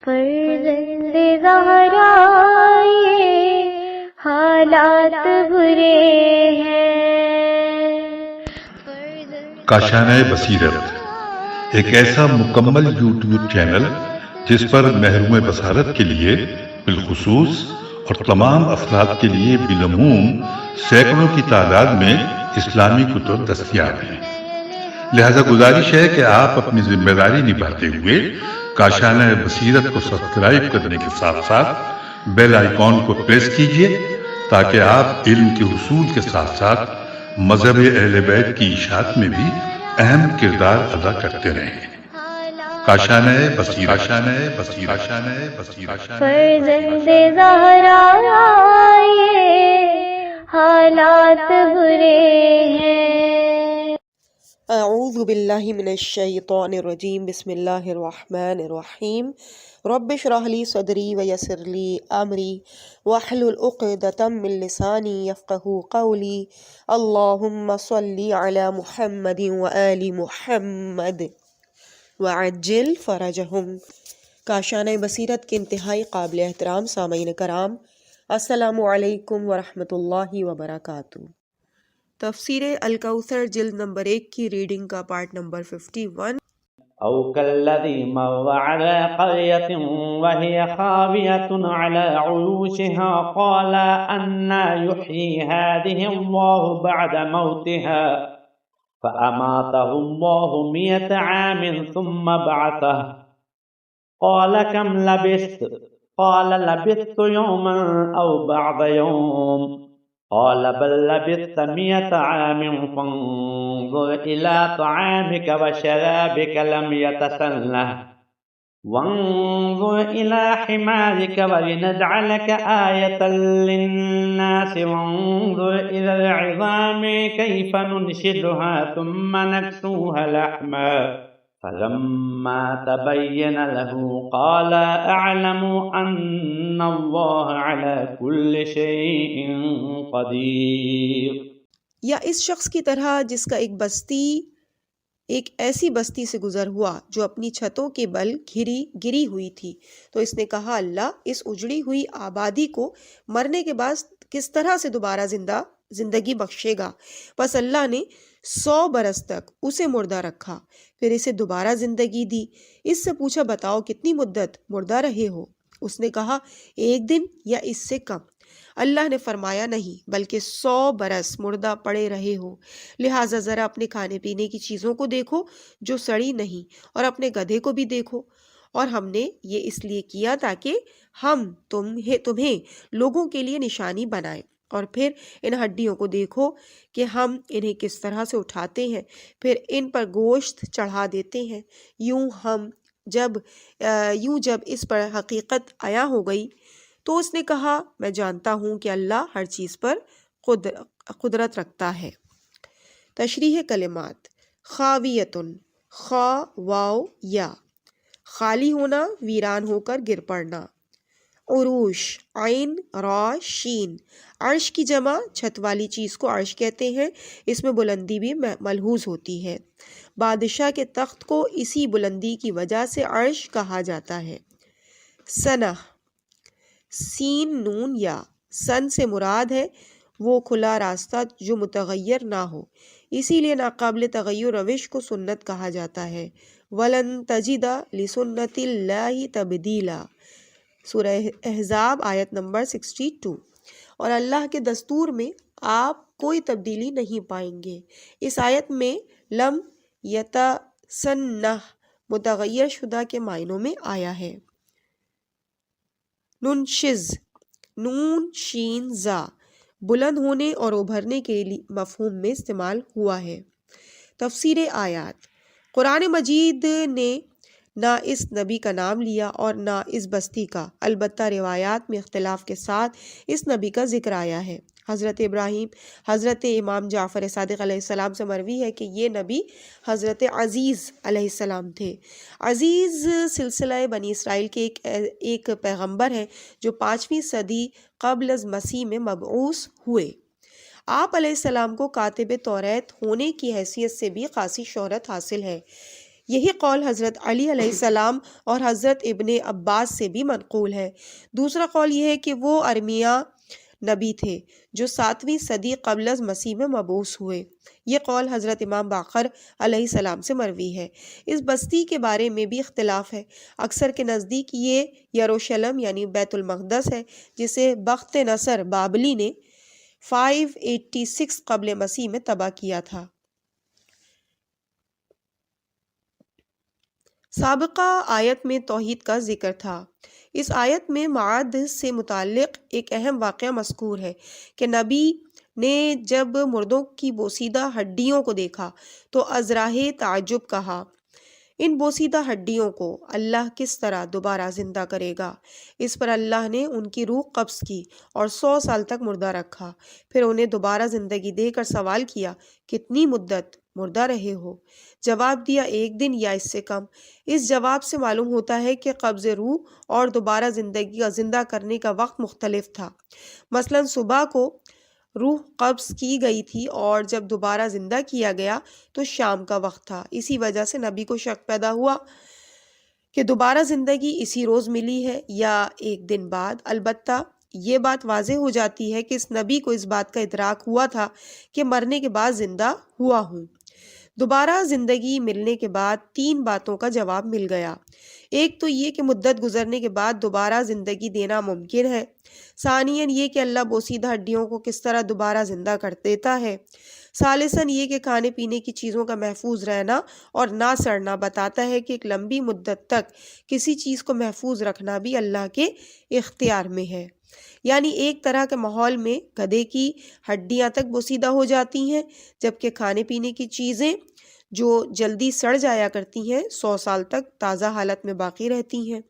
فرزند زہرا یہ حالات برے ہیں۔ کاشانۂ بصیرت ایک ایسا مکمل یوٹیوب چینل جس پر محروم بصارت کے لیے بالخصوص اور تمام افراد کے لیے بالعموم سینکڑوں کی تعداد میں اسلامی کتب دستیاب ہیں۔ لہذا گزارش ہے کہ آپ اپنی ذمہ داری نبھاتے ہوئے کاشانۂ بصیرت کو سبسکرائب کرنے کے ساتھ ساتھ بیل آئیکن کو پریس کیجیے تاکہ آپ علم کے حصول کے ساتھ ساتھ مذہب اہل بیت کی اشاعت میں بھی اہم کردار ادا کرتے رہیں۔ کاشانۂ بصیرت، فرزند زہرا یہ حالات برے ہیں۔ اعوذ باللہ من الشیطان الرجیم، بسم اللہ الرحمن الرحیم۔ رب اشرح لی صدری ویسر لی امری واحلل عقدۃ من لسانی یفقہوا قولی۔ اللہم صلی علی محمد وآل محمد وعجل فرجہم۔ کاشانۂ بصیرت کے انتہائی قابل احترام سامعین کرام، السلام علیکم ورحمۃ اللہ وبرکاتہ۔ تفسیر الکوثر جلد نمبر 1 کی ریڈنگ کا پارٹ نمبر 51۔ او کالذی مر علی قریۃ وہی خاویۃ علی عروشها قال انا یحیی هذه اللہ بعد موتها فاماته اللہ 100 عام ثم بعثه قال كم لبثت قال لبثت يوما او بعض يوم قال بل لبثت 100 عام فانظر إلى طعامك وشرابك لم يتسنه وانظر إلى حمارك ولنجعلك آية للناس وانظر إلى العظام كيف ننشدها ثم نكسوها لحما فلما تبين له قال اعلم ان اللہ علی کل شیء قدیر۔ یا اس شخص کی طرح جس کا ایک ایسی بستی سے گزر ہوا جو اپنی چھتوں کے بل گری ہوئی تھی، تو اس نے کہا اللہ اس اجڑی ہوئی آبادی کو مرنے کے بعد کس طرح سے دوبارہ زندگی بخشے گا۔ پس اللہ نے 100 برس تک اسے مردہ رکھا، پھر اسے دوبارہ زندگی دی۔ اس سے پوچھا بتاؤ کتنی مدت مردہ رہے ہو؟ اس نے کہا 1 دن یا اس سے کم۔ اللہ نے فرمایا نہیں بلکہ 100 برس مردہ پڑے رہے ہو، لہٰذا ذرا اپنے کھانے پینے کی چیزوں کو دیکھو جو سڑی نہیں، اور اپنے گدھے کو بھی دیکھو، اور ہم نے یہ اس لیے کیا تاکہ ہم تمہیں لوگوں کے لیے نشانی بنائیں، اور پھر ان ہڈیوں کو دیکھو کہ ہم انہیں کس طرح سے اٹھاتے ہیں، پھر ان پر گوشت چڑھا دیتے ہیں۔ جب اس پر حقیقت عیاں ہو گئی تو اس نے کہا میں جانتا ہوں کہ اللہ ہر چیز پر قدرت رکھتا ہے۔ تشریح کلمات: خاویتن، خا واو یا، خالی ہونا، ویران ہو کر گر پڑنا۔ عروش، عین را شین، عرش کی جمع چھت والی چیز کو عرش کہتے ہیں، اس میں بلندی بھی ملحوظ ہوتی ہے۔ بادشاہ کے تخت کو اسی بلندی کی وجہ سے عرش کہا جاتا ہے۔ سنہ، سین نون یا، سن سے مراد ہے وہ کھلا راستہ جو متغیر نہ ہو، اسی لیے ناقابل تغیر روش کو سنت کہا جاتا ہے۔ وَلَن تَجِدَ لِسُنَّتِ اللَّهِ تَبْدِيلًا، سورہ احزاب آیت نمبر 62۔ اور اللہ کے دستور میں آپ کوئی تبدیلی نہیں پائیں گے۔ اس آیت میں لم یتسنہ متغیر شدہ کے معنوں میں آیا ہے۔ ننشز، نون شین زا، بلند ہونے اور ابھرنے کے مفہوم میں استعمال ہوا ہے۔ تفسیر آیات: قرآن مجید نے نہ اس نبی کا نام لیا اور نہ اس بستی کا، البتہ روایات میں اختلاف کے ساتھ اس نبی کا ذکر آیا ہے۔ حضرت ابراہیم، حضرت امام جعفر صادق علیہ السلام سے مروی ہے کہ یہ نبی حضرت عزیز علیہ السلام تھے۔ عزیز سلسلہ بنی اسرائیل کے ایک پیغمبر ہیں جو 5ویں صدی قبل از مسیح میں مبعوث ہوئے۔ آپ علیہ السلام کو کاتب توریت ہونے کی حیثیت سے بھی خاصی شہرت حاصل ہے۔ یہی قول حضرت علی علیہ السلام اور حضرت ابن عباس سے بھی منقول ہے۔ دوسرا قول یہ ہے کہ وہ ارمیہ نبی تھے جو 7ویں صدی قبل از مسیح میں مبعوث ہوئے۔ یہ قول حضرت امام باقر علیہ السلام سے مروی ہے۔ اس بستی کے بارے میں بھی اختلاف ہے۔ اکثر کے نزدیک یہ یروشلم یعنی بیت المقدس ہے جسے بخت نصر بابلی نے 586 قبل مسیح میں تباہ کیا تھا۔ سابقہ آیت میں توحید کا ذکر تھا۔ اس آیت میں معاد سے متعلق ایک اہم واقعہ مذکور ہے کہ نبی نے جب مردوں کی بوسیدہ ہڈیوں کو دیکھا تو ازراہ تعجب کہا، ان بوسیدہ ہڈیوں کو اللہ کس طرح دوبارہ زندہ کرے گا؟ اس پر اللہ نے ان کی روح قبض کی اور 100 سال تک مردہ رکھا، پھر انہیں دوبارہ زندگی دے کر سوال کیا، کتنی مدت مردہ رہے ہو؟ جواب دیا، 1 دن یا اس سے کم۔ اس جواب سے معلوم ہوتا ہے کہ قبض روح اور دوبارہ زندہ کرنے کا وقت مختلف تھا۔ مثلا صبح کو روح قبض کی گئی تھی اور جب دوبارہ زندہ کیا گیا تو شام کا وقت تھا۔ اسی وجہ سے نبی کو شک پیدا ہوا کہ دوبارہ زندگی اسی روز ملی ہے یا 1 دن بعد۔ البتہ یہ بات واضح ہو جاتی ہے کہ اس نبی کو اس بات کا ادراک ہوا تھا کہ مرنے کے بعد زندہ ہوا ہوں۔ دوبارہ زندگی ملنے کے بعد 3 باتوں کا جواب مل گیا۔ ایک تو یہ کہ مدت گزرنے کے بعد دوبارہ زندگی دینا ممکن ہے۔ ثانیاً یہ کہ اللہ بوسیدہ ہڈیوں کو کس طرح دوبارہ زندہ کر دیتا ہے۔ ثالثاً یہ کہ کھانے پینے کی چیزوں کا محفوظ رہنا اور نہ سڑنا بتاتا ہے کہ ایک لمبی مدت تک کسی چیز کو محفوظ رکھنا بھی اللہ کے اختیار میں ہے۔ یعنی ایک طرح کے ماحول میں گدھے کی ہڈیاں تک بوسیدہ ہو جاتی ہیں، جبکہ کھانے پینے کی چیزیں جو جلدی سڑ جایا کرتی ہیں 100 سال تک تازہ حالت میں باقی رہتی ہیں۔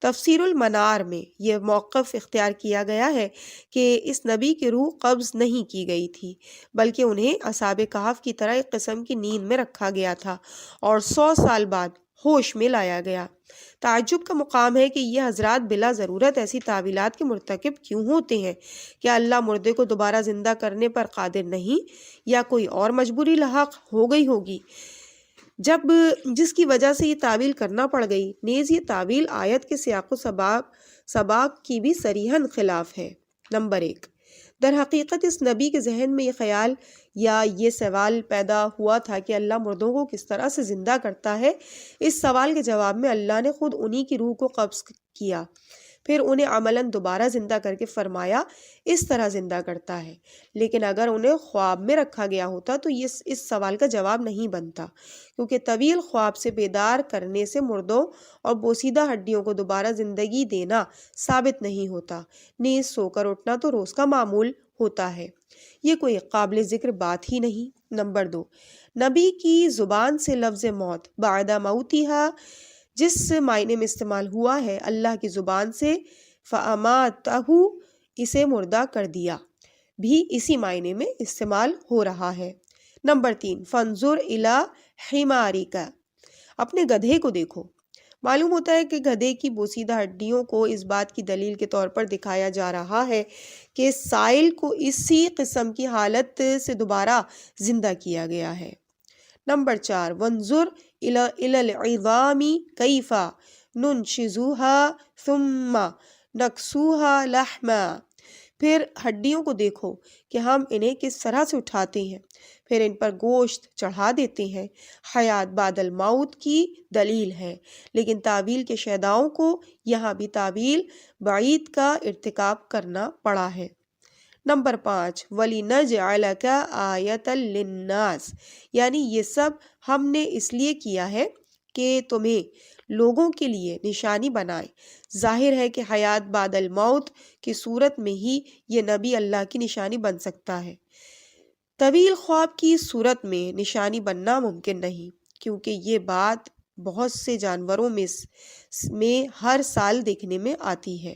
تفسیر المنار میں یہ موقف اختیار کیا گیا ہے کہ اس نبی کی روح قبض نہیں کی گئی تھی بلکہ انہیں اصحاب کہف کی طرح ایک قسم کی نیند میں رکھا گیا تھا اور 100 سال بعد ہوش میں لایا گیا۔ تعجب کا مقام ہے کہ یہ حضرات بلا ضرورت ایسی تعویلات کے مرتکب کیوں ہوتے ہیں؟ کیا اللہ مردے کو دوبارہ زندہ کرنے پر قادر نہیں یا کوئی اور مجبوری لاحق ہو گئی ہوگی جس کی وجہ سے یہ تعویل کرنا پڑ گئی؟ نیز یہ تعویل آیت کے سیاق و سباق کی بھی صریحاً خلاف ہے۔ نمبر 1، در حقیقت اس نبی کے ذہن میں یہ خیال یا یہ سوال پیدا ہوا تھا کہ اللہ مردوں کو کس طرح سے زندہ کرتا ہے۔ اس سوال کے جواب میں اللہ نے خود انہی کی روح کو قبض کیا، پھر انہیں عملاً دوبارہ زندہ کر کے فرمایا اس طرح زندہ کرتا ہے۔ لیکن اگر انہیں خواب میں رکھا گیا ہوتا تو یہ اس سوال کا جواب نہیں بنتا، کیونکہ طویل خواب سے بیدار کرنے سے مردوں اور بوسیدہ ہڈیوں کو دوبارہ زندگی دینا ثابت نہیں ہوتا، نیز سو کر اٹھنا تو روز کا معمول ہوتا ہے۔ یہ کوئی قابل ذکر بات ہی نہیں۔ نمبر 2، نبی کی زبان سے لفظ موت بعد موتھا جس معنی میں استعمال ہوا ہے، اللہ کی زبان سے فَأَمَاتَهُ اسے مردہ کر دیا بھی اسی معنی میں استعمال ہو رہا ہے۔ نمبر 3، فَانظُرْ إِلَىٰ حِمَارِكَ اپنے گدھے کو دیکھو۔ معلوم ہوتا ہے کہ گدھے کی بوسیدہ ہڈیوں کو اس بات کی دلیل کے طور پر دکھایا جا رہا ہے کہ سائل کو اسی قسم کی حالت سے دوبارہ زندہ کیا گیا ہے۔ نمبر 4، وَانظُرْ إِلَى الْعِظَامِ كَيْفَ نُنشِزُهَا ثُمَّ نَكْسُوهَا لَحْمًا پھر ہڈیوں کو دیکھو کہ ہم انہیں کس طرح سے اٹھاتے ہیں، پھر ان پر گوشت چڑھا دیتے ہیں۔ حیات بعد الموت کی دلیل ہے، لیکن تعویل کے شیداؤں کو یہاں بھی تعویل بعید کا ارتکاب کرنا پڑا ہے۔ نمبر 5، وَلِنَجْعَلَكَ آیَةً لِلنَّاسِ یعنی یہ سب ہم نے اس لیے کیا ہے کہ تمہیں لوگوں کے لیے نشانی بنائے۔ ظاہر ہے کہ حیات بعد الموت کی صورت میں ہی یہ نبی اللہ کی نشانی بن سکتا ہے۔ طویل خواب کی صورت میں نشانی بننا ممکن نہیں، کیونکہ یہ بات بہت سے جانوروں میں ہر سال دیکھنے میں آتی ہے۔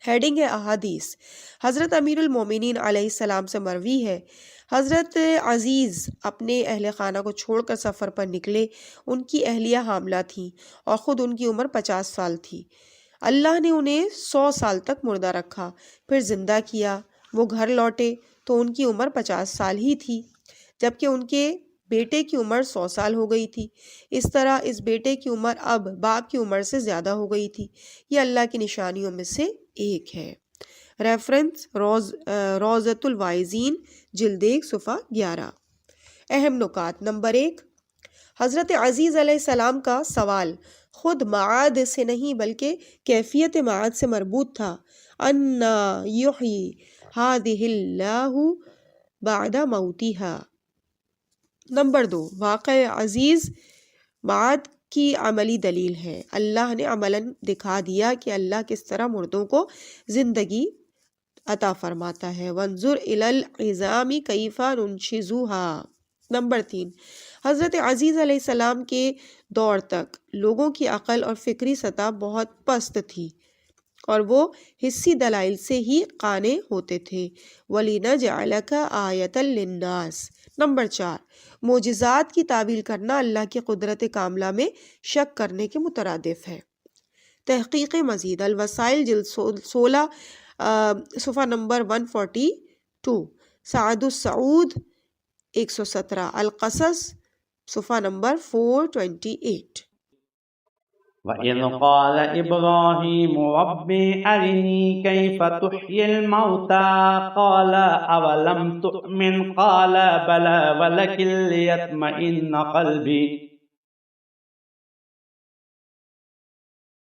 ہیڈنگ ہے احادیث۔ حضرت امیر المومنین علیہ السلام سے مروی ہے، حضرت عزیز اپنے اہل خانہ کو چھوڑ کر سفر پر نکلے۔ ان کی اہلیہ حاملہ تھیں اور خود ان کی عمر 50 سال تھی۔ اللہ نے انہیں 100 سال تک مردہ رکھا، پھر زندہ کیا۔ وہ گھر لوٹے تو ان کی عمر 50 سال ہی تھی، جبکہ ان کے بیٹے کی عمر 100 سال ہو گئی تھی، اس طرح اس بیٹے کی عمر اب باپ کی عمر سے زیادہ ہو گئی تھی۔ یہ اللہ کی نشانیوں میں سے ایک ہے۔ ریفرنس روضۃ الواعظین جلد 1 صفحہ 11۔ اہم نکات۔ نمبر 1، حضرت عزیز علیہ السلام کا سوال خود معاد سے نہیں بلکہ کیفیت معاد سے مربوط تھا۔ انا یحیی ہذہ اللہ بعد موتہا۔ نمبر 2، واقع عزیز معاد کی عملی دلیل ہے۔ اللہ نے عملاً دکھا دیا کہ اللہ کس طرح مردوں کو زندگی عطا فرماتا ہے۔ وانظر الی العظام کیف ننشزها۔ نمبر 3، حضرت عزیز علیہ السلام کے دور تک لوگوں کی عقل اور فکری سطح بہت پست تھی اور وہ حسی دلائل سے ہی قانع ہوتے تھے۔ وَلِنَجْعَلَكَ آیَةً لِلنَّاسِ۔ نمبر 4، معجزات کی تعویل کرنا اللہ کی قدرت کاملہ میں شک کرنے کے مترادف ہے۔ تحقیق مزید۔ الوسائل جلد 16 صفحہ نمبر 142۔ سعد السعود 117۔ القصص صفحہ نمبر 428۔ وَإِذْ قَالَ إِبْرَاهِيمُ رَبِّ أَرِنِي كَيْفَ تُحْيِي الْمَوْتَىٰ قَالَ أَوَلَمْ تُؤْمِنْ قَالَ بَلَىٰ وَلَكِن لِيَطْمَئِنَّ قَلْبِي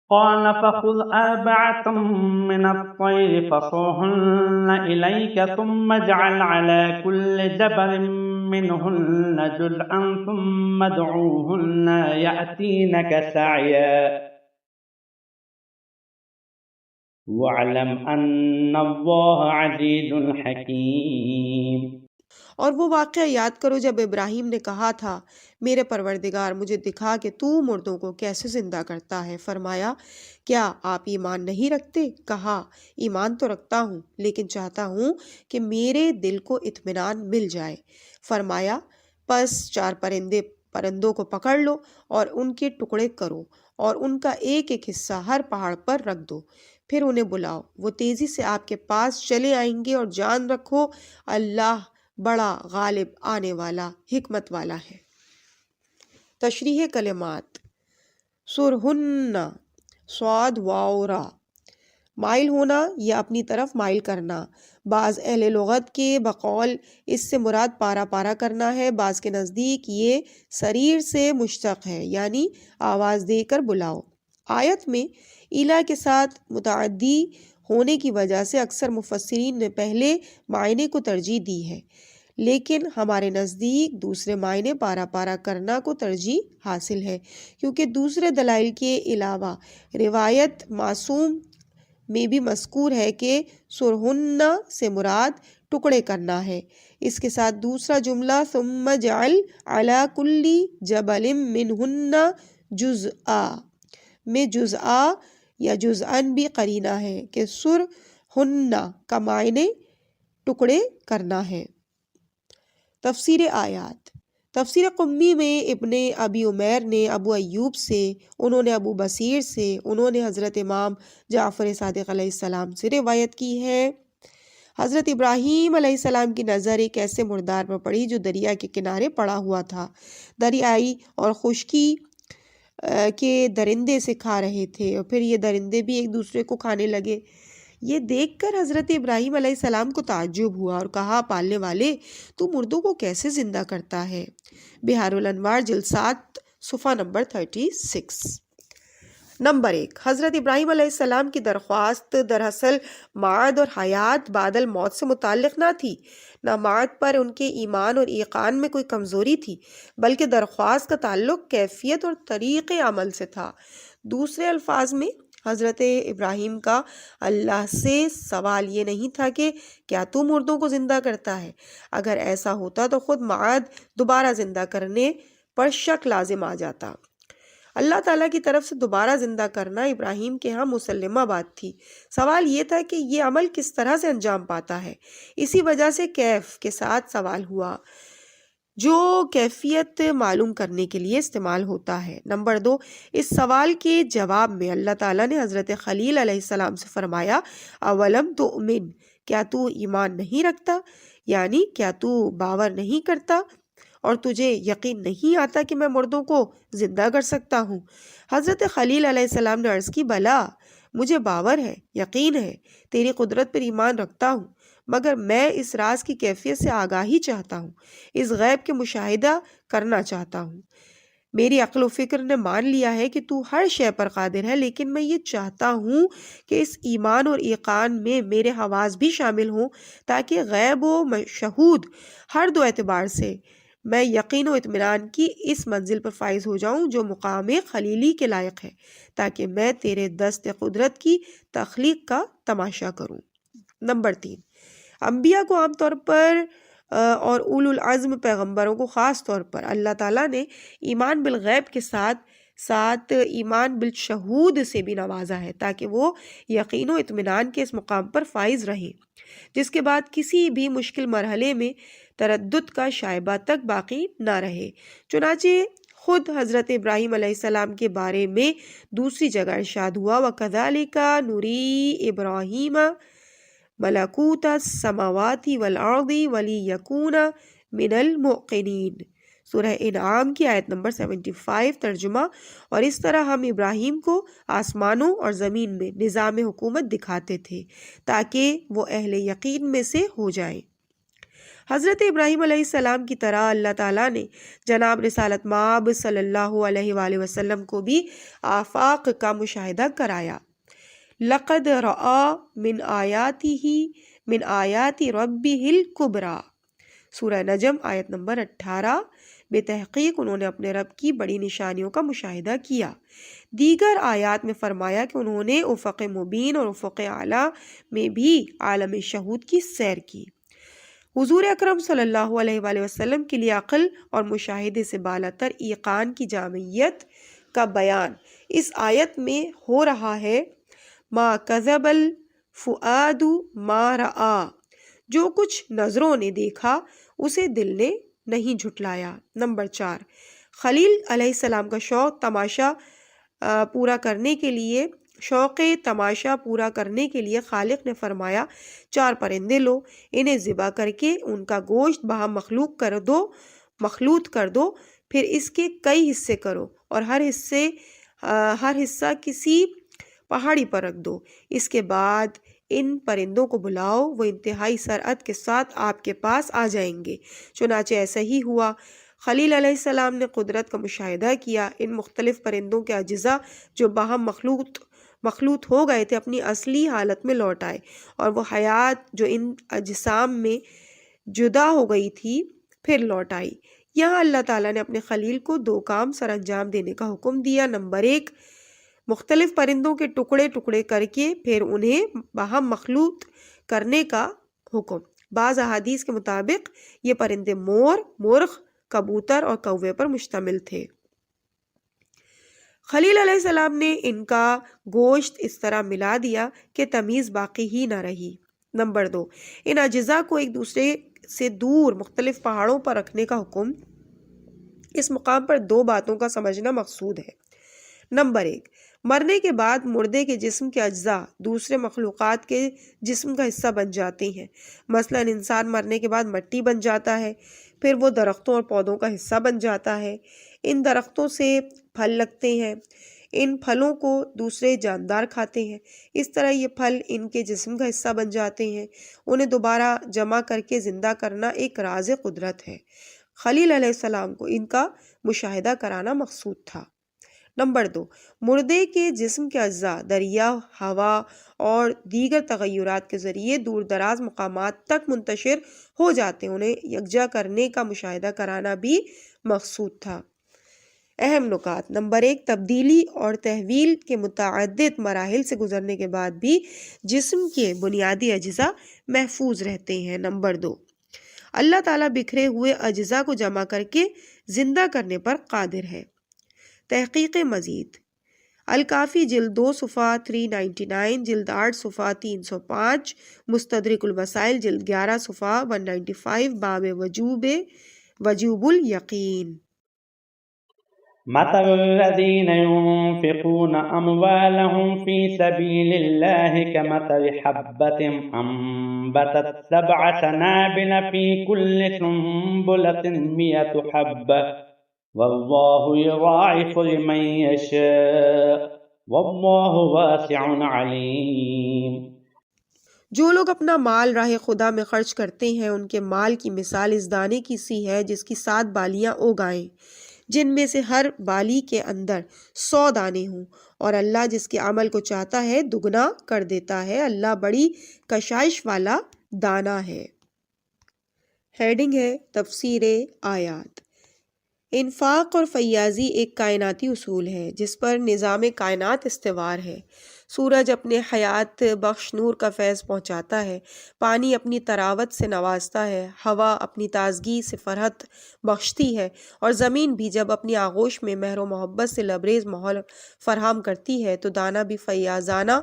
قال فخذ أربعة من الطير فصرهن إليك ثم اجعل على كل جبل منهن جزءا ثم ادعوهن يأتينك سعيا واعلم أن الله عزيز حكيم۔ اور وہ واقعہ یاد کرو جب ابراہیم نے کہا تھا میرے پروردگار مجھے دکھا کہ تو مردوں کو کیسے زندہ کرتا ہے۔ فرمایا کیا آپ ایمان نہیں رکھتے؟ کہا ایمان تو رکھتا ہوں لیکن چاہتا ہوں کہ میرے دل کو اطمینان مل جائے۔ فرمایا پس 4 پرندوں کو پکڑ لو اور ان کے ٹکڑے کرو اور ان کا ایک ایک حصہ ہر پہاڑ پر رکھ دو، پھر انہیں بلاؤ، وہ تیزی سے آپ کے پاس چلے آئیں گے، اور جان رکھو اللہ بڑا غالب آنے والا حکمت والا ہے۔ تشریح کلمات۔ سرہن صاد واو را، مائل ہونا یا اپنی طرف مائل کرنا۔ بعض اہل لغت کے بقول اس سے مراد پارا پارا کرنا ہے، بعض کے نزدیک یہ سریر سے مشتق ہے یعنی آواز دے کر بلاؤ۔ آیت میں الہ کے ساتھ متعدی ہونے کی وجہ سے اکثر مفسرین نے پہلے معنی کو ترجیح دی ہے، لیکن ہمارے نزدیک دوسرے معنی پارا پارا کرنا کو ترجیح حاصل ہے، کیونکہ دوسرے دلائل کے علاوہ روایت معصوم میں بھی مذکور ہے کہ سرہن سے مراد ٹکڑے کرنا ہے۔ اس کے ساتھ دوسرا جملہ ثم جعل علی کل جبل منہن جزءا میں جزءا یا جزءاً بھی قرینہ ہے کہ سرہن کا معنی ٹکڑے کرنا ہے۔ تفسیر آیات۔ تفسیر قمی میں ابن ابی عمیر نے ابو ایوب سے، انہوں نے ابو بصیر سے، انہوں نے حضرت امام جعفر صادق علیہ السلام سے روایت کی ہے۔ حضرت ابراہیم علیہ السلام کی نظر ایک ایسے مردار پر پڑی جو دریا کے کنارے پڑا ہوا تھا، دریائی اور خشکی کے درندے سے کھا رہے تھے، اور پھر یہ درندے بھی ایک دوسرے کو کھانے لگے۔ یہ دیکھ کر حضرت ابراہیم علیہ السلام کو تعجب ہوا اور کہا پالنے والے تو مردوں کو کیسے زندہ کرتا ہے؟ بحار الانوار جلد 7 صفحہ نمبر 36۔ نمبر 1، حضرت ابراہیم علیہ السلام کی درخواست دراصل معاد اور حیات بعد الموت سے متعلق نہ تھی، نہ معاد پر ان کے ایمان اور ایقان میں کوئی کمزوری تھی، بلکہ درخواست کا تعلق کیفیت اور طریق عمل سے تھا۔ دوسرے الفاظ میں حضرت ابراہیم کا اللہ سے سوال یہ نہیں تھا کہ کیا تو مردوں کو زندہ کرتا ہے؟ اگر ایسا ہوتا تو خود معاد دوبارہ زندہ کرنے پر شک لازم آ جاتا۔ اللہ تعالیٰ کی طرف سے دوبارہ زندہ کرنا ابراہیم کے ہاں مسلمہ بات تھی، سوال یہ تھا کہ یہ عمل کس طرح سے انجام پاتا ہے۔ اسی وجہ سے کیف کے ساتھ سوال ہوا جو کیفیت معلوم کرنے کے لیے استعمال ہوتا ہے۔ نمبر 2، اس سوال کے جواب میں اللہ تعالیٰ نے حضرت خلیل علیہ السلام سے فرمایا اولم تؤمن، کیا تو ایمان نہیں رکھتا، یعنی کیا تو باور نہیں کرتا؟ اور تجھے یقین نہیں آتا کہ میں مردوں کو زندہ کر سکتا ہوں؟ حضرت خلیل علیہ السلام نے عرض کی بلا، مجھے باور ہے، یقین ہے، تیری قدرت پر ایمان رکھتا ہوں، مگر میں اس راز کی کیفیت سے آگاہی چاہتا ہوں، اس غیب کے مشاہدہ کرنا چاہتا ہوں۔ میری عقل و فکر نے مان لیا ہے کہ تو ہر شے پر قادر ہے، لیکن میں یہ چاہتا ہوں کہ اس ایمان اور ایقان میں میرے حواس بھی شامل ہوں، تاکہ غیب و مشہود ہر دو اعتبار سے میں یقین و اطمینان کی اس منزل پر فائز ہو جاؤں جو مقام خلیلی کے لائق ہے، تاکہ میں تیرے دست قدرت کی تخلیق کا تماشا کروں۔ نمبر 3، انبیاء کو عام طور پر اور اولو العزم پیغمبروں کو خاص طور پر اللہ تعالیٰ نے ایمان بالغیب کے ساتھ ساتھ ایمان بالشہود سے بھی نوازا ہے، تاکہ وہ یقین و اطمینان کے اس مقام پر فائز رہیں جس کے بعد کسی بھی مشکل مرحلے میں تردد کا شائبہ تک باقی نہ رہے۔ چنانچہ خود حضرت ابراہیم علیہ السلام کے بارے میں دوسری جگہ ارشاد ہوا وَكَذَلِكَ نُرِي إِبْرَاهِيمَ ملکوت السماوات والارض ولیکون من الموقنین، سورہ انعام کی آیت نمبر 75 ترجمہ۔ اور اس طرح ہم ابراہیم کو آسمانوں اور زمین میں نظام حکومت دکھاتے تھے تاکہ وہ اہل یقین میں سے ہو جائیں۔ حضرت ابراہیم علیہ السلام کی طرح اللہ تعالیٰ نے جناب رسالت مآب صلی اللہ علیہ وآلہ وسلم کو بھی آفاق کا مشاہدہ کرایا۔ لقد رأى من آیات ربہ الکبریٰ، سورہ نجم آیت نمبر 18۔ بے تحقیق انہوں نے اپنے رب کی بڑی نشانیوں کا مشاہدہ کیا۔ دیگر آیات میں فرمایا کہ انہوں نے افق مبین اور افق اعلیٰ میں بھی عالم شہود کی سیر کی۔ حضور اکرم صلی اللہ علیہ وآلہ وسلم کے لیے عقل اور مشاہدے سے بالاتر ایقان کی جامعیت کا بیان اس آیت میں ہو رہا ہے۔ ما کذب الفؤاد ما رآ، جو کچھ نظروں نے دیکھا اسے دل نے نہیں جھٹلایا۔ نمبر 4، خلیل علیہ السلام کا شوق تماشا پورا کرنے کے لیے خالق نے فرمایا 4 پرندے لو، انہیں ذبح کر کے ان کا گوشت باہم مخلوط کر دو، پھر اس کے کئی حصے کرو اور ہر حصہ کسی پہاڑی پر رکھ دو۔ اس کے بعد ان پرندوں کو بلاؤ، وہ انتہائی سرعت کے ساتھ آپ کے پاس آ جائیں گے۔ چنانچہ ایسا ہی ہوا۔ خلیل علیہ السلام نے قدرت کا مشاہدہ کیا، ان مختلف پرندوں کے اجزاء جو باہم مخلوط ہو گئے تھے اپنی اصلی حالت میں لوٹ آئے، اور وہ حیات جو ان اجسام میں جدا ہو گئی تھی پھر لوٹ آئی۔ یہاں اللہ تعالیٰ نے اپنے خلیل کو 2 کام سر انجام دینے کا حکم دیا۔ نمبر 1، مختلف پرندوں کے ٹکڑے کر کے پھر انہیں باہم مخلوط کرنے کا حکم۔ بعض احادیث کے مطابق یہ پرندے مور، مرغ، کبوتر اور کوے پر مشتمل تھے۔ خلیل علیہ السلام نے ان کا گوشت اس طرح ملا دیا کہ تمیز باقی ہی نہ رہی۔ نمبر 2، ان اجزاء کو ایک دوسرے سے دور مختلف پہاڑوں پر رکھنے کا حکم۔ اس مقام پر 2 باتوں کا سمجھنا مقصود ہے۔ نمبر 1، مرنے کے بعد مردے کے جسم کے اجزاء دوسرے مخلوقات کے جسم کا حصہ بن جاتے ہیں۔ مثلا انسان مرنے کے بعد مٹی بن جاتا ہے، پھر وہ درختوں اور پودوں کا حصہ بن جاتا ہے۔ ان درختوں سے پھل لگتے ہیں، ان پھلوں کو دوسرے جاندار کھاتے ہیں، اس طرح یہ پھل ان کے جسم کا حصہ بن جاتے ہیں۔ انہیں دوبارہ جمع کر کے زندہ کرنا ایک راز قدرت ہے۔ خلیل علیہ السلام کو ان کا مشاہدہ کرانا مقصود تھا۔ نمبر 2، مردے کے جسم کے اجزاء دریا، ہوا اور دیگر تغیرات کے ذریعے دور دراز مقامات تک منتشر ہو جاتے ہیں، انہیں یکجا کرنے کا مشاہدہ کرانا بھی مقصود تھا۔ اہم نکات۔ نمبر 1، تبدیلی اور تحویل کے متعدد مراحل سے گزرنے کے بعد بھی جسم کے بنیادی اجزاء محفوظ رہتے ہیں۔ نمبر 2، اللہ تعالیٰ بکھرے ہوئے اجزاء کو جمع کر کے زندہ کرنے پر قادر ہے۔ تحقیق مزید، الکافی جلد 2 صفحہ 399، جلد 8 صفحہ 305، مستدرک الوسائل جلد 11 صفحہ 195، باب وجوب الیقین۔ مثل الذين ينفقون أموالهم في سبيل الله كمثل حبة أنبتت 7 سنابل في كل سنبلة 100 حبة والله يضاعف لمن يشاء والله واسع عليم۔ جو لوگ اپنا مال راہ خدا میں خرچ کرتے ہیں ان کے مال کی مثال اس دانے کی سی ہے جس کی 7 بالیاں اگائیں، جن میں سے ہر بالی کے اندر 100 دانے ہوں، اور اللہ جس کے عمل کو چاہتا ہے دگنا کر دیتا ہے، اللہ بڑی کشائش والا دانا ہے۔ ہیڈنگ ہے تفسیر آیات۔ انفاق اور فیاضی ایک کائناتی اصول ہے جس پر نظام کائنات استوار ہے۔ سورج اپنے حیات بخش نور کا فیض پہنچاتا ہے، پانی اپنی طراوت سے نوازتا ہے، ہوا اپنی تازگی سے فرحت بخشتی ہے، اور زمین بھی جب اپنی آغوش میں مہر و محبت سے لبریز ماحول فراہم کرتی ہے تو دانا بھی فیاضانہ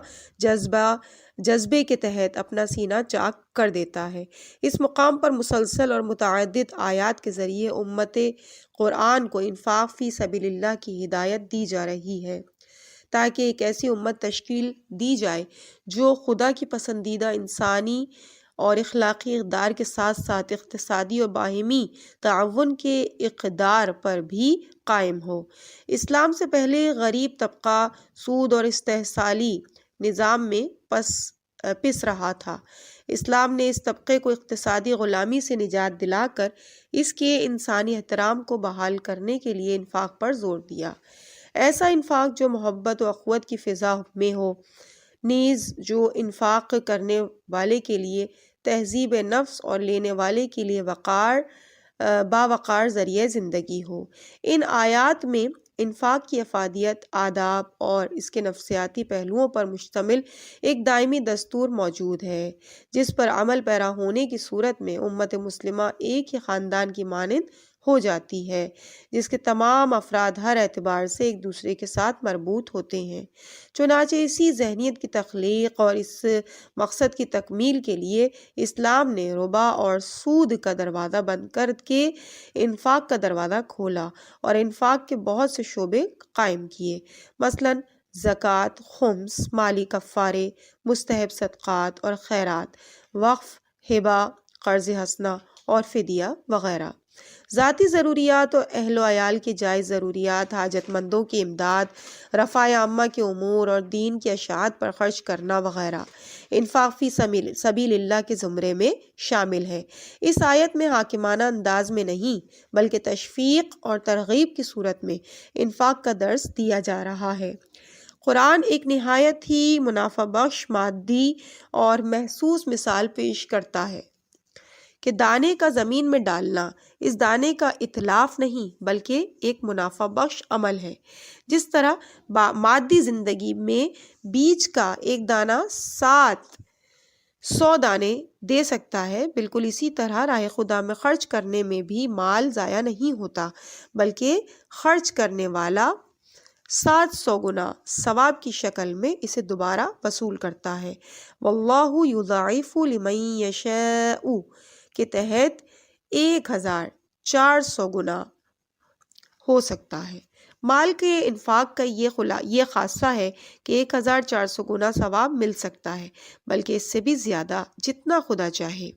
جذبے کے تحت اپنا سینہ چاک کر دیتا ہے۔ اس مقام پر مسلسل اور متعدد آیات کے ذریعے امت قرآن کو انفاق فی سبیل اللہ کی ہدایت دی جا رہی ہے تاکہ ایک ایسی امت تشکیل دی جائے جو خدا کی پسندیدہ انسانی اور اخلاقی اقدار کے ساتھ ساتھ اقتصادی اور باہمی تعاون کے اقدار پر بھی قائم ہو۔ اسلام سے پہلے غریب طبقہ سود اور استحصالی نظام میں پس رہا تھا۔ اسلام نے اس طبقے کو اقتصادی غلامی سے نجات دلا کر اس کے انسانی احترام کو بحال کرنے کے لیے انفاق پر زور دیا۔ ایسا انفاق جو محبت و اخوت کی فضا میں ہو، نیز جو انفاق کرنے والے کے لیے تہذیب نفس اور لینے والے کے لیے باوقار ذریعہ زندگی ہو۔ ان آیات میں انفاق کی افادیت، آداب اور اس کے نفسیاتی پہلوؤں پر مشتمل ایک دائمی دستور موجود ہے جس پر عمل پیرا ہونے کی صورت میں امت مسلمہ ایک ہی خاندان کی مانند ہو جاتی ہے جس کے تمام افراد ہر اعتبار سے ایک دوسرے کے ساتھ مربوط ہوتے ہیں۔ چنانچہ اسی ذہنیت کی تخلیق اور اس مقصد کی تکمیل کے لیے اسلام نے ربا اور سود کا دروازہ بند کر کے انفاق کا دروازہ کھولا اور انفاق کے بہت سے شعبے قائم کیے، مثلاً زکوٰۃ، خمس، مالی کفارے، مستحب صدقات اور خیرات، وقف، ہبہ، قرض حسنہ اور فدیہ وغیرہ۔ ذاتی ضروریات اور اہل و عیال کی جائز ضروریات، حاجت مندوں کی امداد، رفع عامہ کے امور اور دین کی اشاعت پر خرچ کرنا وغیرہ انفاق فی سبیل اللہ کے زمرے میں شامل ہے۔ اس آیت میں حاکمانہ انداز میں نہیں بلکہ تشویق اور ترغیب کی صورت میں انفاق کا درس دیا جا رہا ہے۔ قرآن ایک نہایت ہی منافع بخش مادی اور محسوس مثال پیش کرتا ہے کہ دانے کا زمین میں ڈالنا اس دانے کا اتلاف نہیں بلکہ ایک منافع بخش عمل ہے۔ جس طرح مادی زندگی میں بیج کا ایک دانہ 100 دانے دے سکتا ہے، بالکل اسی طرح راہ خدا میں خرچ کرنے میں بھی مال ضائع نہیں ہوتا بلکہ خرچ کرنے والا 700 گنا ثواب کی شکل میں اسے دوبارہ وصول کرتا ہے۔ واللہ یضاعف لمن یشاء کے تحت 1400 گنا ہو سکتا ہے۔ مال کے انفاق کا یہ خاصہ ہے کہ 1400 گنا ثواب مل سکتا ہے، بلکہ اس سے بھی زیادہ جتنا خدا چاہے۔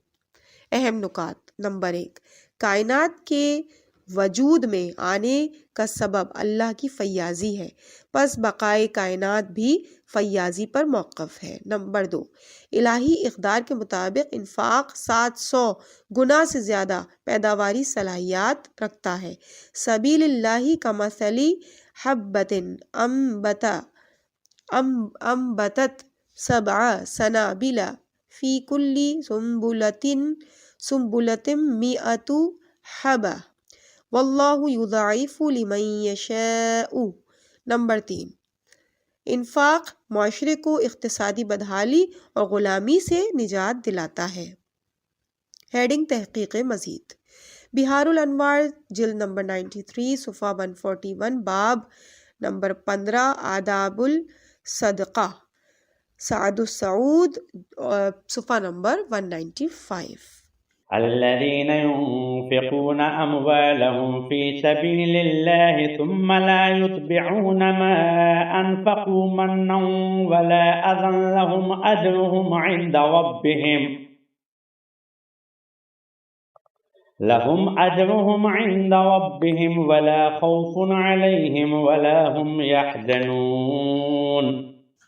اہم نکات: نمبر 1، کائنات کے وجود میں آنے کا سبب اللہ کی فیاضی ہے، پس بقائے کائنات بھی فیاضی پر موقف ہے۔ نمبر 2، الہی اقدار کے مطابق انفاق 700 گنا سے زیادہ پیداواری صلاحیت رکھتا ہے۔ سبیل اللہ کمثل حبۃ انبتت 7 سنابل فی کل سنبلۃ 100 حبہ واللہ یضاعف لمن یشاء۔ نمبر 3، انفاق معاشرے کو اقتصادی بدحالی اور غلامی سے نجات دلاتا ہے۔ ہیڈنگ تحقیق مزید۔ بہار الانوار جلد نمبر 93 صفحہ 141، باب نمبر 15 آداب الصدقہ، سعد السعود صفحہ نمبر 195۔ الذين ينفقون أموالهم في سبيل الله ثم لا يتبعون ما أنفقوا منا ولا أذى لهم أجرهم عند ربهم ولا خوف عليهم ولا هم يحزنون۔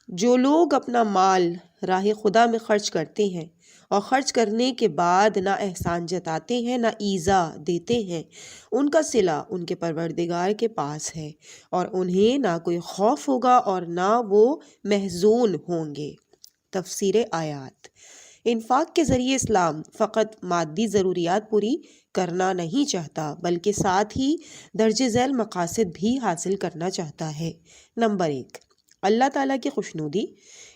جو لوگ اپنا مال راہ خدا میں خرچ کرتے ہیں اور خرچ کرنے کے بعد نہ احسان جتاتے ہیں نہ ایذا دیتے ہیں، ان کا صلہ ان کے پروردگار کے پاس ہے اور انہیں نہ کوئی خوف ہوگا اور نہ وہ محزون ہوں گے۔ تفسیر آیات۔ انفاق کے ذریعے اسلام فقط مادی ضروریات پوری کرنا نہیں چاہتا بلکہ ساتھ ہی درجہ ذیل مقاصد بھی حاصل کرنا چاہتا ہے۔ نمبر 1، اللہ تعالیٰ کی خوشنودی۔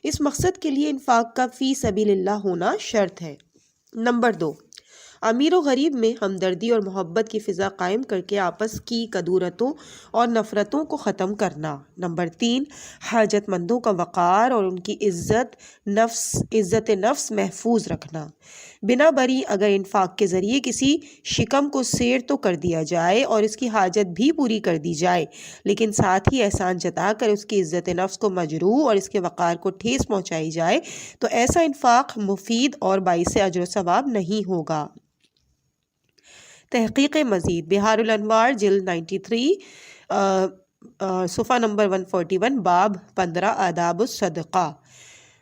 اس مقصد کے لیے انفاق کا فی سبیل اللہ ہونا شرط ہے۔ نمبر 2، امیر و غریب میں ہمدردی اور محبت کی فضا قائم کر کے آپس کی کدورتوں اور نفرتوں کو ختم کرنا۔ نمبر 3، حاجت مندوں کا وقار اور ان کی عزت نفس محفوظ رکھنا۔ بنا بری اگر انفاق کے ذریعے کسی شکم کو سیر تو کر دیا جائے اور اس کی حاجت بھی پوری کر دی جائے، لیکن ساتھ ہی احسان جتا کر اس کی عزت نفس کو مجروح اور اس کے وقار کو ٹھیس پہنچائی جائے تو ایسا انفاق مفید اور باعث اجر و ثواب نہیں ہوگا۔ تحقیق مزید، بہار الانوار جلد 93 صفحہ نمبر 141، باب 15 آداب الصدقہ۔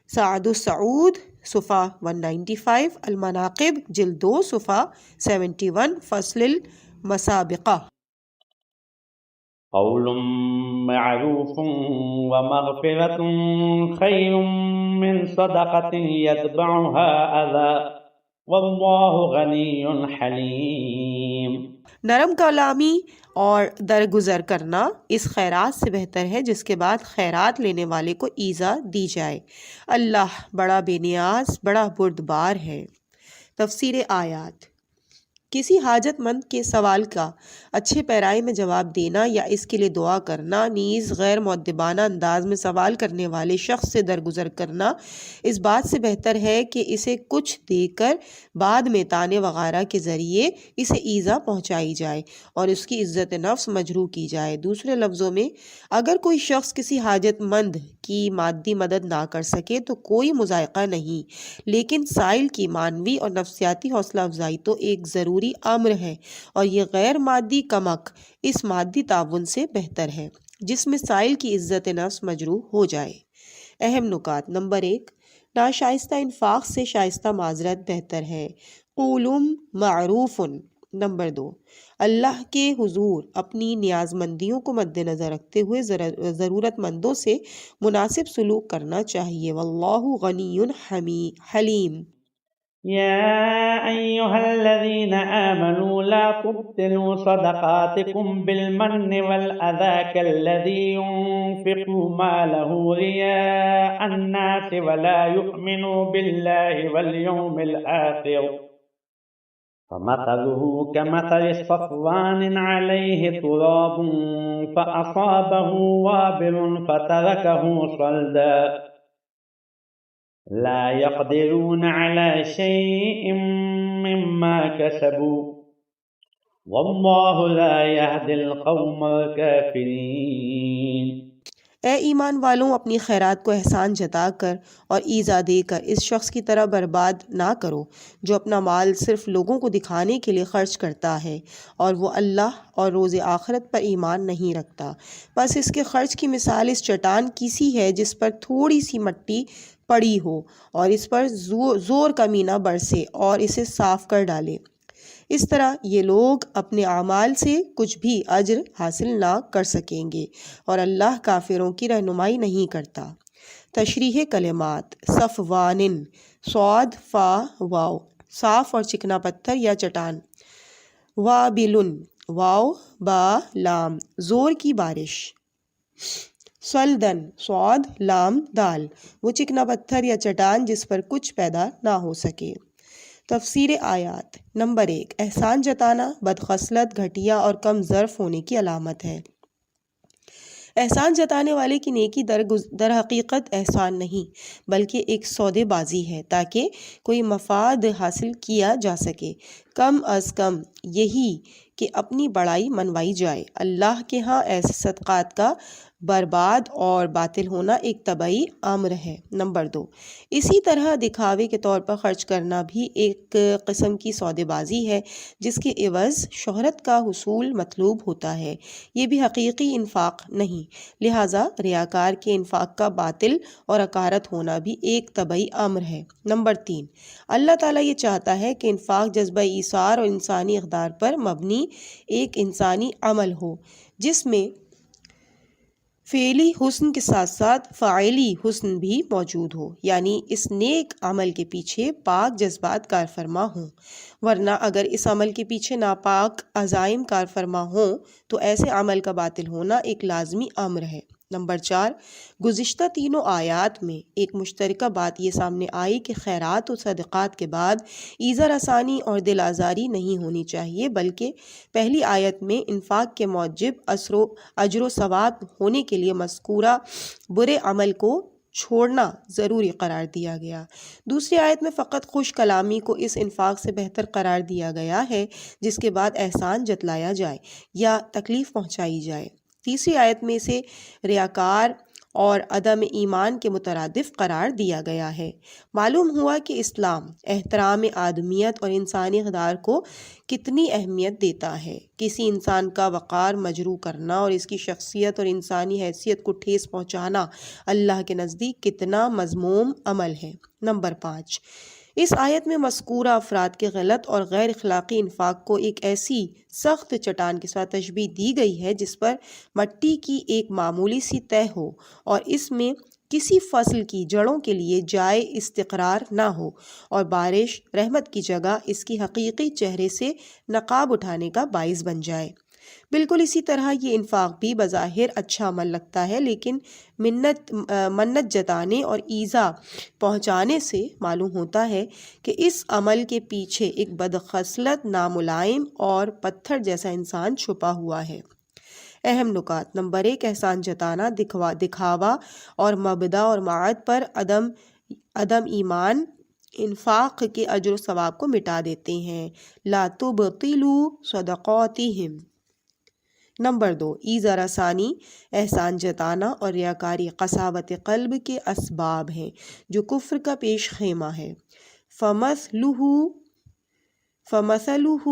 سعد السعود صفحہ 195، المناقب جلد 2 صفحہ 71، فصل المسابقہ۔ قول معروف ومغفرة خير من صدقة يتبعها أذى واللہ غنی حلیم۔ نرم کلامی اور درگزر کرنا اس خیرات سے بہتر ہے جس کے بعد خیرات لینے والے کو ایذا دی جائے۔ اللہ بڑا بے نیاز، بڑا بردبار ہے۔ تفسیر آیات۔ کسی حاجت مند کے سوال کا اچھے پیرائی میں جواب دینا یا اس کے لیے دعا کرنا، نیز غیر مؤدبانہ انداز میں سوال کرنے والے شخص سے درگزر کرنا اس بات سے بہتر ہے کہ اسے کچھ دے کر بعد میں طعنے وغیرہ کے ذریعے اسے ایذا پہنچائی جائے اور اس کی عزت نفس مجروح کی جائے۔ دوسرے لفظوں میں، اگر کوئی شخص کسی حاجت مند کی مادی مدد نہ کر سکے تو کوئی مضائقہ نہیں، لیکن سائل کی معنوی اور نفسیاتی حوصلہ افزائی تو ایک ضروری امر ہے، اور یہ غیر مادی کمک اس مادی تعاون سے بہتر ہے جس میں سائل کی عزت نفس مجروح ہو جائے۔ اہم نکات۔ نمبر 1، ناشائستہ انفاق سے شائستہ معذرت بہتر ہے، قول معروف۔ نمبر 2، اللہ کے حضور اپنی نیاز مندیوں کو مد نظر رکھتے ہوئے ضرورت مندوں سے مناسب سلوک کرنا چاہیے، واللہ غنی حلیم۔ يا أيها الذين آمنوا لا تبطلوا صدقاتكم بالمن والأذى كالذي ينفق ماله رياء الناس ولا يؤمن بالله واليوم الآخر فمثله كمثل صفوان عليه تراب فأصابه وابل فتركه صلدا لا يقدرون على شيء مما كسبوا والله لا يهدي القوم الكافرين۔ اے ایمان والوں، اپنی خیرات کو احسان جتا کر اور ایذا دے کر اس شخص کی طرح برباد نہ کرو جو اپنا مال صرف لوگوں کو دکھانے کے لیے خرچ کرتا ہے اور وہ اللہ اور روز آخرت پر ایمان نہیں رکھتا۔ بس اس کے خرچ کی مثال اس چٹان کی سی ہے جس پر تھوڑی سی مٹی پڑی ہو اور اس پر زور کا مینہ برسے اور اسے صاف کر ڈالے۔ اس طرح یہ لوگ اپنے اعمال سے کچھ بھی اجر حاصل نہ کر سکیں گے اور اللہ کافروں کی رہنمائی نہیں کرتا۔ تشریح کلمات۔ صفوان، صاد فا واو، صاف اور چکنا پتھر یا چٹان۔ وابل، واو با لام، زور کی بارش۔ صلدن، صاد لام دال، وہ چکنا پتھر یا چٹان جس پر کچھ پیدا نہ ہو سکے۔ تفسیر آیات۔ نمبر 1، احسان جتانا بدخصلت، گھٹیا اور کم ظرف ہونے کی علامت ہے۔ احسان جتانے والے کی نیکی در حقیقت احسان نہیں بلکہ ایک سودے بازی ہے تاکہ کوئی مفاد حاصل کیا جا سکے، کم از کم یہی کہ اپنی بڑائی منوائی جائے۔ اللہ کے ہاں ایسے صدقات کا برباد اور باطل ہونا ایک طبعی امر ہے۔ نمبر 2، اسی طرح دکھاوے کے طور پر خرچ کرنا بھی ایک قسم کی سودے بازی ہے جس کے عوض شہرت کا حصول مطلوب ہوتا ہے، یہ بھی حقیقی انفاق نہیں، لہٰذا ریاکار کے انفاق کا باطل اور حقارت ہونا بھی ایک طبعی امر ہے۔ نمبر 3، اللہ تعالیٰ یہ چاہتا ہے کہ انفاق جذبہ ایثار اور انسانی اقدار پر مبنی ایک انسانی عمل ہو جس میں فعلی حسن کے ساتھ ساتھ فاعلی حسن بھی موجود ہو، یعنی اس نیک عمل کے پیچھے پاک جذبات کار فرما ہوں، ورنہ اگر اس عمل کے پیچھے ناپاک عزائم کار فرما ہوں تو ایسے عمل کا باطل ہونا ایک لازمی امر ہے۔ نمبر 4، گزشتہ تینوں آیات میں ایک مشترکہ بات یہ سامنے آئی کہ خیرات و صدقات کے بعد ایذا رسانی اور دل آزاری نہیں ہونی چاہیے، بلکہ پہلی آیت میں انفاق کے موجب اجر و ثواب ہونے کے لیے مذکورہ برے عمل کو چھوڑنا ضروری قرار دیا گیا۔ دوسری آیت میں فقط خوش کلامی کو اس انفاق سے بہتر قرار دیا گیا ہے جس کے بعد احسان جتلایا جائے یا تکلیف پہنچائی جائے۔ تیسری آیت میں اسے ریاکار اور عدم ایمان کے مترادف قرار دیا گیا ہے۔ معلوم ہوا کہ اسلام احترام آدمیت اور انسانی اقدار کو کتنی اہمیت دیتا ہے۔ کسی انسان کا وقار مجروح کرنا اور اس کی شخصیت اور انسانی حیثیت کو ٹھیس پہنچانا اللہ کے نزدیک کتنا مذموم عمل ہے۔ نمبر 5، اس آیت میں مذکورہ افراد کے غلط اور غیر اخلاقی انفاق کو ایک ایسی سخت چٹان کے ساتھ تشبیہ دی گئی ہے جس پر مٹی کی ایک معمولی سی تہ ہو اور اس میں کسی فصل کی جڑوں کے لیے جائے استقرار نہ ہو اور بارش رحمت کی جگہ اس کی حقیقی چہرے سے نقاب اٹھانے کا باعث بن جائے۔ بالکل اسی طرح یہ انفاق بھی بظاہر اچھا عمل لگتا ہے، لیکن منت جتانے اور ایذا پہنچانے سے معلوم ہوتا ہے کہ اس عمل کے پیچھے ایک بدخصلت، ناملائم اور پتھر جیسا انسان چھپا ہوا ہے۔ اہم نکات۔ نمبر 1، احسان جتانا دکھاوا اور مبدا اور معاد پر عدم ایمان انفاق کے اجر و ثواب کو مٹا دیتے ہیں۔ لا تبطلوا صدقاتہم۔ نمبر 2، ایذا رسانی، احسان جتانا اور ریاکاری قساوت قلب کے اسباب ہیں جو کفر کا پیش خیمہ ہے۔ فمثلہ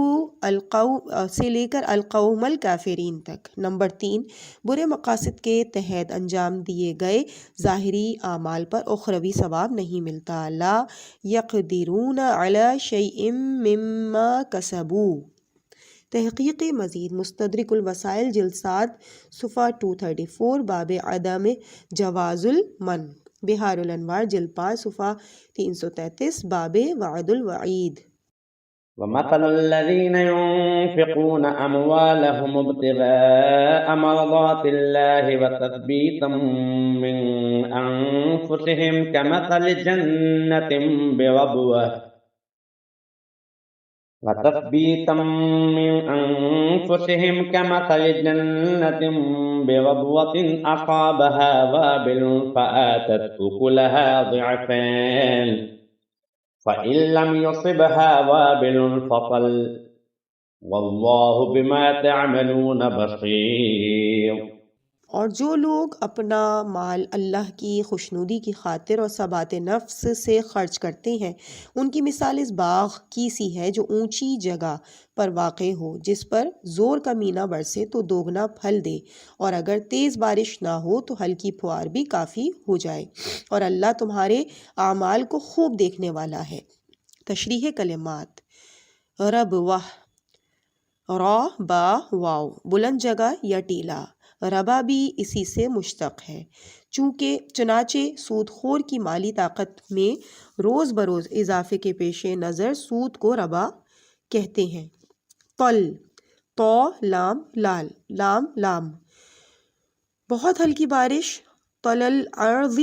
القوم سے لے کر القوم الکافرین تک۔ نمبر 3، برے مقاصد کے تحت انجام دیے گئے ظاہری اعمال پر اخروی ثواب نہیں ملتا۔ لا یقدرون علی شیء مما کسبوا۔ تحقیق مزید، مستدرک الوسائل جلد 7 صفحہ 234، باب عدم جواز المن، بحار الانوار جلد 5 صفحہ 333، باب وعد الوعید۔ ومثل الذين ينفقون أموالهم ابتغاء مرضات الله وتثبيتا من أنفسهم كمثل جنة بربوة أصابها وابل فآتت أكلها ضعفين فإن لم يصبها وابل فطل والله بما تعملون بصير۔ اور جو لوگ اپنا مال اللہ کی خوشنودی کی خاطر اور ثبات نفس سے خرچ کرتے ہیں ان کی مثال اس باغ کی سی ہے جو اونچی جگہ پر واقع ہو، جس پر زور کا مینہ برسے تو دوگنا پھل دے، اور اگر تیز بارش نہ ہو تو ہلکی پھوار بھی کافی ہو جائے، اور اللہ تمہارے اعمال کو خوب دیکھنے والا ہے۔ تشریح کلمات۔ ربوہ، را با واو، بلند جگہ یا ٹیلا۔ ربا بھی اسی سے مشتق ہے، چنانچہ سود خور کی مالی طاقت میں روز بروز اضافے کے پیش نظر سود کو ربا کہتے ہیں۔ طل، تو لام لال، لام، بہت ہلکی بارش، طل الارض،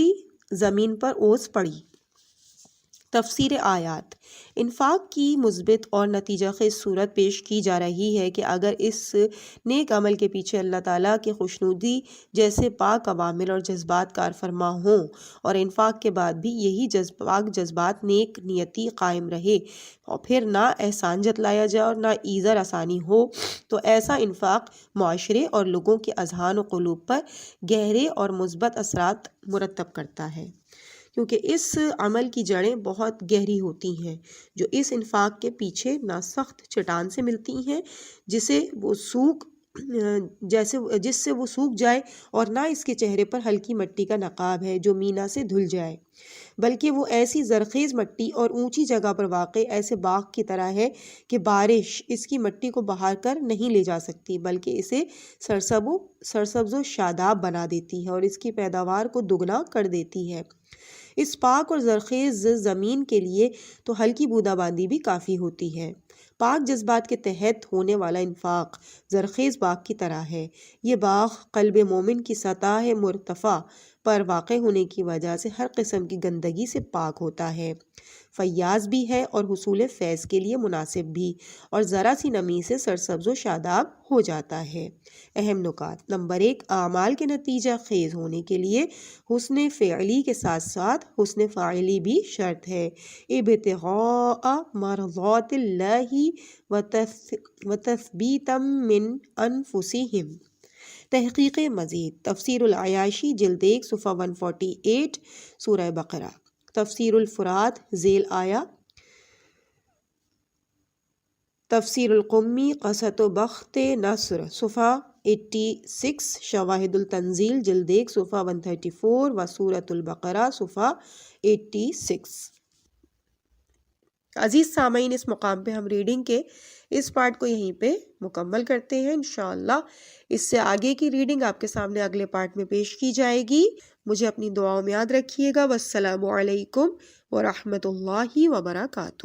زمین پر اوس پڑی۔ تفسیر آیات۔ انفاق کی مثبت اور نتیجہ خیز صورت پیش کی جا رہی ہے کہ اگر اس نیک عمل کے پیچھے اللہ تعالیٰ کی خوشنودی جیسے پاک عوامل اور جذبات کار فرما ہوں اور انفاق کے بعد بھی یہی پاک جذبات نیک نیتی قائم رہے اور پھر نہ احسان جتلایا جائے اور نہ ایزر آسانی ہو، تو ایسا انفاق معاشرے اور لوگوں کے اذہان و قلوب پر گہرے اور مثبت اثرات مرتب کرتا ہے، کیونکہ اس عمل کی جڑیں بہت گہری ہوتی ہیں جو اس انفاق کے پیچھے نہ سخت چٹان سے ملتی ہیں جس سے وہ سوکھ جائے اور نہ اس کے چہرے پر ہلکی مٹی کا نقاب ہے جو مینا سے دھل جائے، بلکہ وہ ایسی زرخیز مٹی اور اونچی جگہ پر واقع ایسے باغ کی طرح ہے کہ بارش اس کی مٹی کو بہا کر نہیں لے جا سکتی بلکہ اسے سرسبز و شاداب بنا دیتی ہے اور اس کی پیداوار کو دگنا کر دیتی ہے۔ اس پاک اور زرخیز زمین کے لیے تو ہلکی بودا باندی بھی کافی ہوتی ہے۔ پاک جذبات کے تحت ہونے والا انفاق زرخیز باغ کی طرح ہے۔ یہ باغ قلب مومن کی سطح مرتفع پر واقع ہونے کی وجہ سے ہر قسم کی گندگی سے پاک ہوتا ہے، فیاض بھی ہے اور حصول فیض کے لیے مناسب بھی، اور ذرا سی نمی سے سرسبز و شاداب ہو جاتا ہے۔ اہم نکات: نمبر 1، اعمال کے نتیجہ خیز ہونے کے لیے حسن فعلی کے ساتھ ساتھ حسن فاعلی بھی شرط ہے۔ ابتغاء مرضات اللہ وتثبیتا من انفسہم۔ تحقیق مزید: تفسیر العیاشی جلد 1 صفحہ 148 سورہ بقرہ۔ تفسیر الفرات ذیل آیا۔ تفسیر القمی قصۃ و بخت نصر صفحہ 86، شواہد التنزیل جلد 1 صفحہ 134 و سورۃ البقرہ صفحہ 86۔ عزیز سامعین، اس مقام پہ ہم ریڈنگ کے اس پارٹ کو یہیں پہ مکمل کرتے ہیں۔ انشاءاللہ اس سے آگے کی ریڈنگ آپ کے سامنے اگلے پارٹ میں پیش کی جائے گی۔ مجھے اپنی دعاؤں میں یاد رکھیے گا۔ والسلام علیکم ورحمۃ اللہ وبرکاتہ۔